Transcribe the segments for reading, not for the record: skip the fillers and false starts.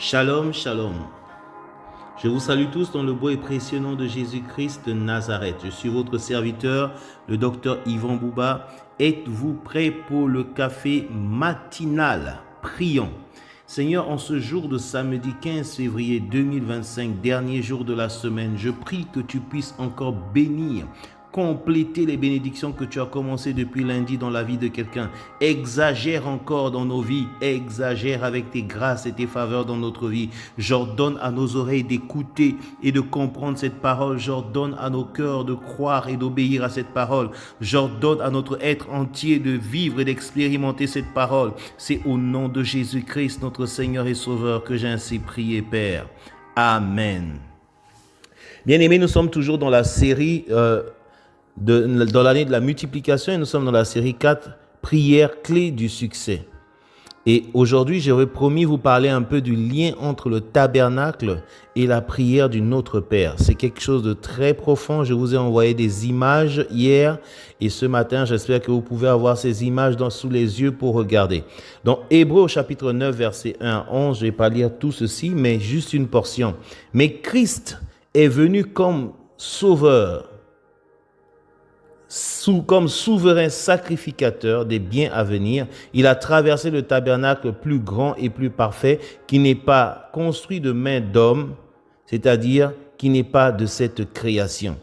Shalom, shalom. Je vous salue tous dans le beau et précieux nom de Jésus-Christ de Nazareth. Je suis votre serviteur, le docteur Yvan Bouba. Êtes-vous prêts pour le café matinal? Prions. Seigneur, en ce jour de samedi 15 février 2025, dernier jour de la semaine, je prie que tu puisses encore bénir, compléter les bénédictions que tu as commencées depuis lundi dans la vie de quelqu'un. Exagère encore dans nos vies, exagère avec tes grâces et tes faveurs dans notre vie. J'ordonne à nos oreilles d'écouter et de comprendre cette parole. J'ordonne à nos cœurs de croire et d'obéir à cette parole. J'ordonne à notre être entier de vivre et d'expérimenter cette parole. C'est au nom de Jésus-Christ, notre Seigneur et Sauveur, que j'ai ainsi prié, Père. Amen. Bien-aimés, nous sommes toujours dans la série dans l'année de la multiplication et nous sommes dans la série 4, prières clés du succès. Et aujourd'hui, j'aurais promis vous parler un peu du lien entre le tabernacle et la prière du Notre Père. C'est quelque chose de très profond. Je vous ai envoyé des images hier et ce matin, j'espère que vous pouvez avoir ces images sous les yeux pour regarder. Dans Hébreux chapitre 9, versets 1 à 11, je ne vais pas lire tout ceci, mais juste une portion. Mais Christ est venu comme sauveur, comme souverain sacrificateur des biens à venir. Il a traversé le tabernacle plus grand et plus parfait qui n'est pas construit de main d'homme, c'est-à-dire qui n'est pas de cette création.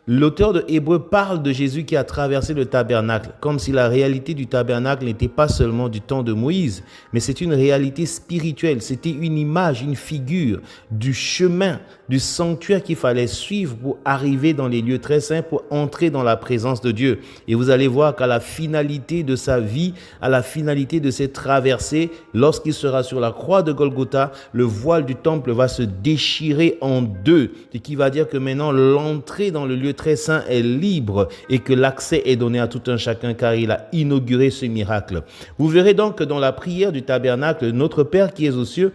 L'auteur de Hébreux parle de Jésus qui a traversé le tabernacle, comme si la réalité du tabernacle n'était pas seulement du temps de Moïse, mais c'est une réalité spirituelle. C'était une image, une figure du chemin, du sanctuaire qu'il fallait suivre pour arriver dans les lieux très saints, pour entrer dans la présence de Dieu. Et vous allez voir qu'à la finalité de sa vie, à la finalité de cette traversée, lorsqu'il sera sur la croix de Golgotha, le voile du temple va se déchirer en deux, ce qui va dire que maintenant l'entrée dans le lieu très saint est libre et que l'accès est donné à tout un chacun car il a inauguré ce miracle. Vous verrez donc que dans la prière du tabernacle, notre Père qui est aux cieux,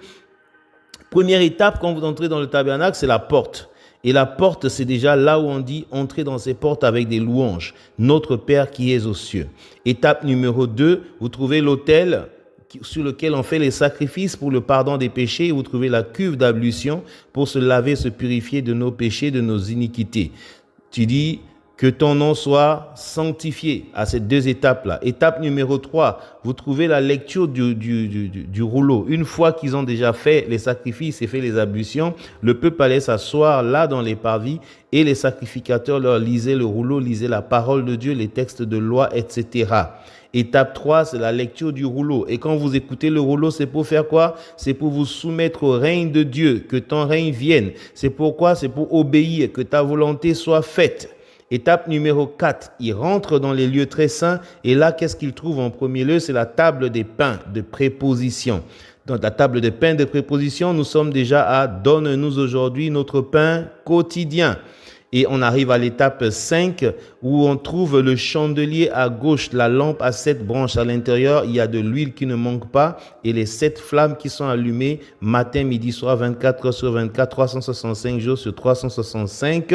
première étape quand vous entrez dans le tabernacle, c'est la porte. Et la porte, c'est déjà là où on dit entrer dans ces portes avec des louanges. Notre Père qui est aux cieux. Étape numéro 2, vous trouvez l'autel sur lequel on fait les sacrifices pour le pardon des péchés. Vous trouvez la cuve d'ablution pour se laver, se purifier de nos péchés, de nos iniquités. Tu dis que ton nom soit sanctifié à ces deux étapes-là. Étape numéro 3, vous trouvez la lecture du rouleau. Une fois qu'ils ont déjà fait les sacrifices et fait les ablutions, le peuple allait s'asseoir là dans les parvis et les sacrificateurs leur lisaient le rouleau, lisaient la parole de Dieu, les textes de loi, etc. Étape 3, c'est la lecture du rouleau. Et quand vous écoutez le rouleau, c'est pour faire quoi? C'est pour vous soumettre au règne de Dieu, que ton règne vienne. C'est pourquoi? C'est pour obéir, que ta volonté soit faite. Étape numéro 4, il rentre dans les lieux très saints et là, qu'est-ce qu'il trouve en premier lieu? C'est la table des pains de préposition. Dans la table des pains de préposition, nous sommes déjà à « Donne-nous aujourd'hui notre pain quotidien ». Et on arrive à l'étape 5 où on trouve le chandelier à gauche, la lampe à 7 branches à l'intérieur. Il y a de l'huile qui ne manque pas et les 7 flammes qui sont allumées matin, midi, soir, 24 heures sur 24, 365 jours sur 365.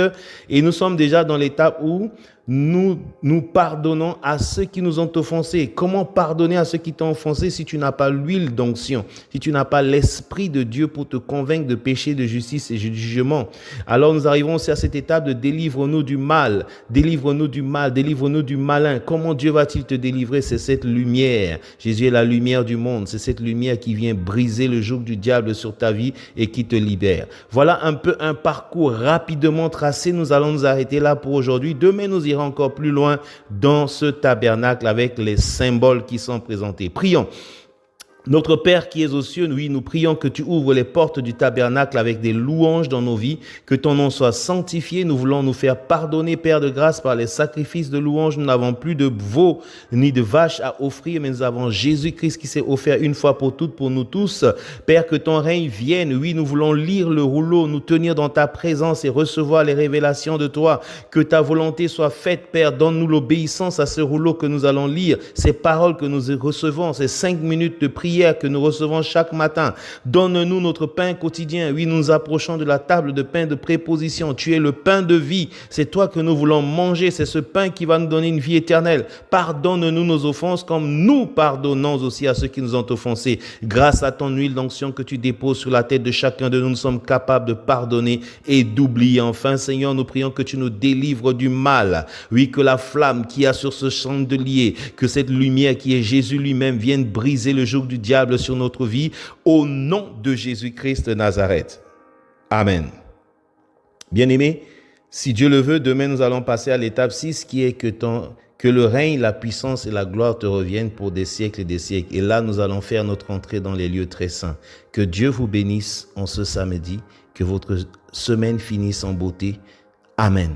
Et nous sommes déjà dans l'étape où nous pardonnons à ceux qui nous ont offensés. Comment pardonner à ceux qui t'ont offensé si tu n'as pas l'huile d'onction, si tu n'as pas l'Esprit de Dieu pour te convaincre de péché, de justice et de jugement? Alors nous arrivons aussi à cette étape de délivre-nous du mal, délivre-nous du mal, délivre-nous du malin. Comment Dieu va-t-il te délivrer? C'est cette lumière. Jésus est la lumière du monde. C'est cette lumière qui vient briser le joug du diable sur ta vie et qui te libère. Voilà un peu un parcours rapidement tracé. Nous allons nous arrêter là pour aujourd'hui. Demain, nous irons encore plus loin dans ce tabernacle avec les symboles qui sont présentés. Prions. Notre Père qui es aux cieux, oui, nous prions que tu ouvres les portes du tabernacle avec des louanges dans nos vies, que ton nom soit sanctifié. Nous voulons nous faire pardonner, Père de grâce, par les sacrifices de louanges. Nous n'avons plus de veaux ni de vaches à offrir, mais nous avons Jésus-Christ qui s'est offert une fois pour toutes pour nous tous. Père, que ton règne vienne. Oui, nous voulons lire le rouleau, nous tenir dans ta présence et recevoir les révélations de toi. Que ta volonté soit faite, Père. Donne-nous l'obéissance à ce rouleau que nous allons lire, ces paroles que nous recevons, ces 5 minutes de prière prière que nous recevons chaque matin. Donne-nous notre pain quotidien. Oui, nous nous approchons de la table de pain de préposition. Tu es le pain de vie. C'est toi que nous voulons manger. C'est ce pain qui va nous donner une vie éternelle. Pardonne-nous nos offenses comme nous pardonnons aussi à ceux qui nous ont offensés. Grâce à ton huile d'onction que tu déposes sur la tête de chacun de nous, nous sommes capables de pardonner et d'oublier. Enfin, Seigneur, nous prions que tu nous délivres du mal. Oui, que la flamme qui a sur ce chandelier, que cette lumière qui est Jésus lui-même vienne briser le joug du diable sur notre vie au nom de Jésus-Christ de Nazareth. Amen. Bien-aimés, si Dieu le veut, demain nous allons passer à l'étape 6 qui est que le règne, la puissance et la gloire te reviennent pour des siècles et des siècles. Et là, nous allons faire notre entrée dans les lieux très saints. Que Dieu vous bénisse en ce samedi, que votre semaine finisse en beauté. Amen.